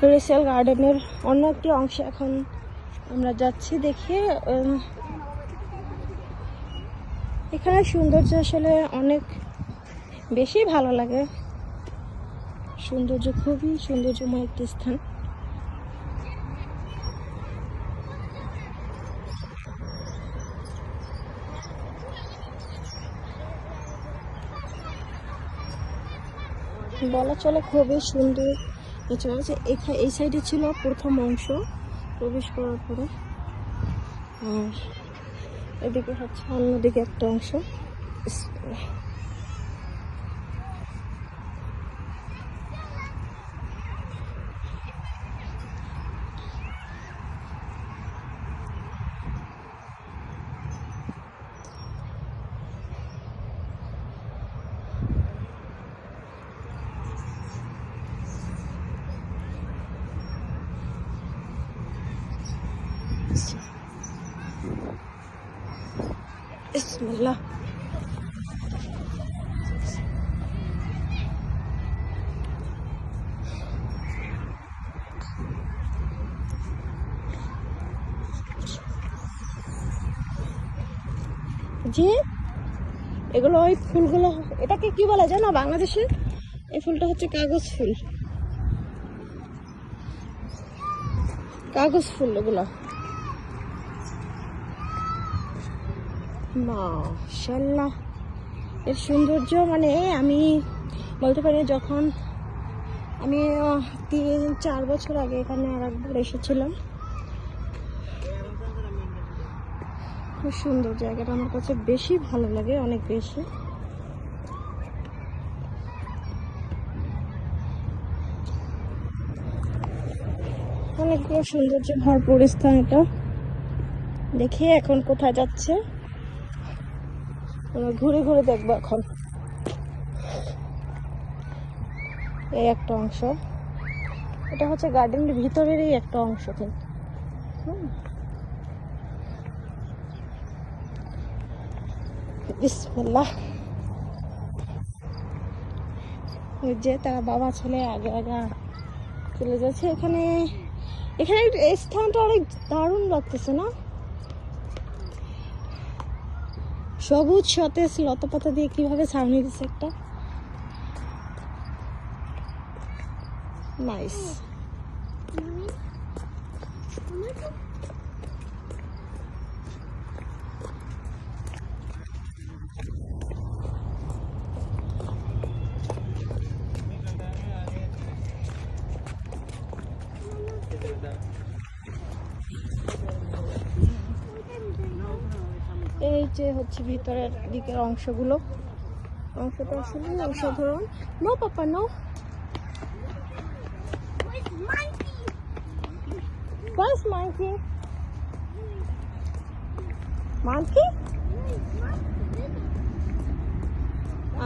Rachel গার্ডেনের অন্য একটি অংশে এখন আমরা যাচ্ছি। দেখি এখানে সৌন্দর্য আসলে অনেক বেশি ভালো লাগে। সৌন্দর্য খুবই সৌন্দর্যময় একটি স্থান। বলা চলে খুবই সুন্দর। এছাড়া এই সাইডে ছিল প্রথম অংশ প্রবেশ করার পরে, আর এদিকে হচ্ছে অন্যদিকে একটা অংশ। বিসমিল্লাহ। জি, এগুলো ওই ফুলগুলো, এটাকে কি বলে জানো বাংলাদেশে? এই ফুলটা হচ্ছে কাগজ ফুল। কাগজ ফুল এগুলো। মাশাআল্লাহ, এর সৌন্দর্য মানে আমি বলতে পারি, যখন আমি 3-4 বছর আগে এখানে আর একবার এসেছিলাম। খুব সুন্দর জায়গাটা, আমার কাছে বেশি ভালো লাগে, অনেক বেশি। অনেকগুলো সৌন্দর্য ভরপুর স্থান এটা। দেখি এখন কোথায় যাচ্ছে, আমরা ঘুরে ঘুরে দেখবো এখন। এই একটা অংশ, এটা হচ্ছে গার্ডেনের ভিতরেরই একটা অংশ। বিসমিল্লাহ। ওই যে তারা বাবা ছেলে আগে আগে চলে যাচ্ছে। এখানে এখানে এই স্থানটা অনেক দারুণ লাগতেছে না? সবুজ সতেজ লতাপাতা দিয়ে কিভাবে ছাউনি দিচ্ছে একটা, নাইস। এই যে হচ্ছে ভিতরের দিকের অংশটা আসলে অসাধারণ। No papa no. Where's monkey? Monkey?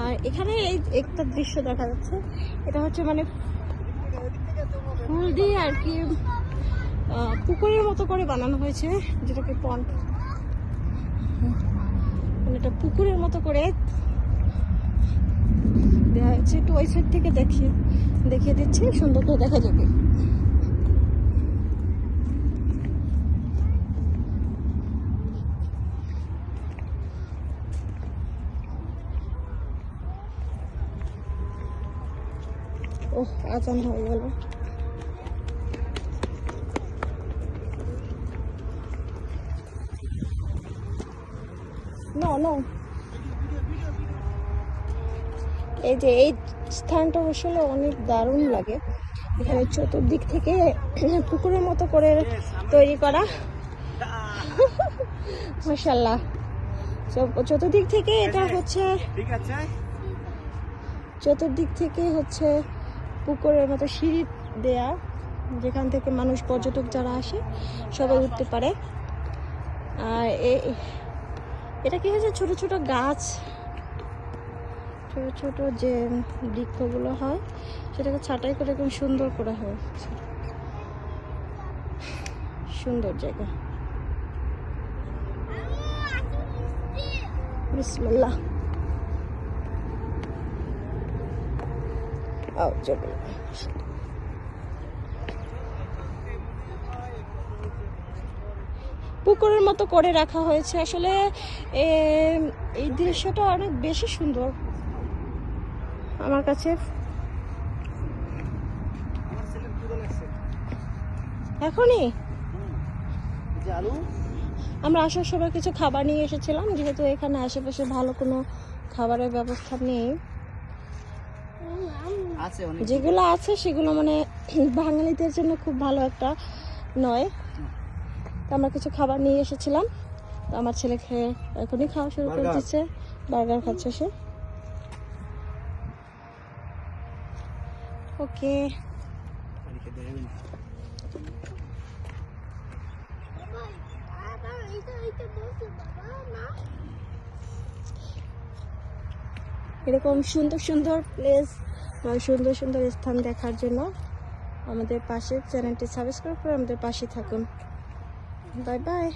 আর এখানে এই একটা দৃশ্য দেখা যাচ্ছে, এটা হচ্ছে মানে ফুল দিয়ে আর কি পুকুরের মতো করে বানানো হয়েছে, যেটাকে পন্ড, মানে এটা পুকুরের মতো করে দেওয়া হয়েছে। একটু ওই সাইড থেকে দেখিয়ে দিচ্ছি, সুন্দর করে দেখা যাবে। ওহ, আজান হয়ে গেল। এই যে এই স্থানটা আসলে অনেক দারুণ লাগে। এখানে চতুর্দিক থেকে পুকুরের মতো করে তৈরি করা, মাশাআল্লাহ। চতুর্দিক থেকে এটা হচ্ছে, চতুর্দিক থেকে হচ্ছে পুকুরের মতো সিঁড়ি দেয়া, যেখান থেকে মানুষ, পর্যটক যারা আসে সবাই উঠতে পারে। আর এটা কি হয়েছে, ছোট ছোট গাছ, ছোট ছোট যে বৃক্ষগুলো হয় সেটাকে ছাঁটাই করে খুব সুন্দর করা হয়েছে। সুন্দর জায়গা। বিসমিল্লাহ। পুকুরের মতো করে রাখা হয়েছে। আসলে এই দৃশ্যটা অনেক বেশি সুন্দর আমার কাছে। এখনই আমরা আসার সময় কিছু খাবার নিয়ে এসেছিলাম, যেহেতু এখানে আশেপাশে ভালো কোনো খাবারের ব্যবস্থা নেই। যেগুলো আছে সেগুলো মানে বাঙালিদের জন্য খুব ভালো একটা নয়। তো আমরা কিছু খাবার নিয়ে এসেছিলাম, তো আমার ছেলে খেয়ে এখনই খাওয়া শুরু করে দিচ্ছে। বার্গার খাচ্ছে সে। ওকে, এরকম সুন্দর সুন্দর প্লেস, সুন্দর সুন্দর স্থান দেখার জন্য আমাদের পাশে চ্যানেলটি সাবস্ক্রাইব করে আমাদের পাশে থাকুন। Bye bye.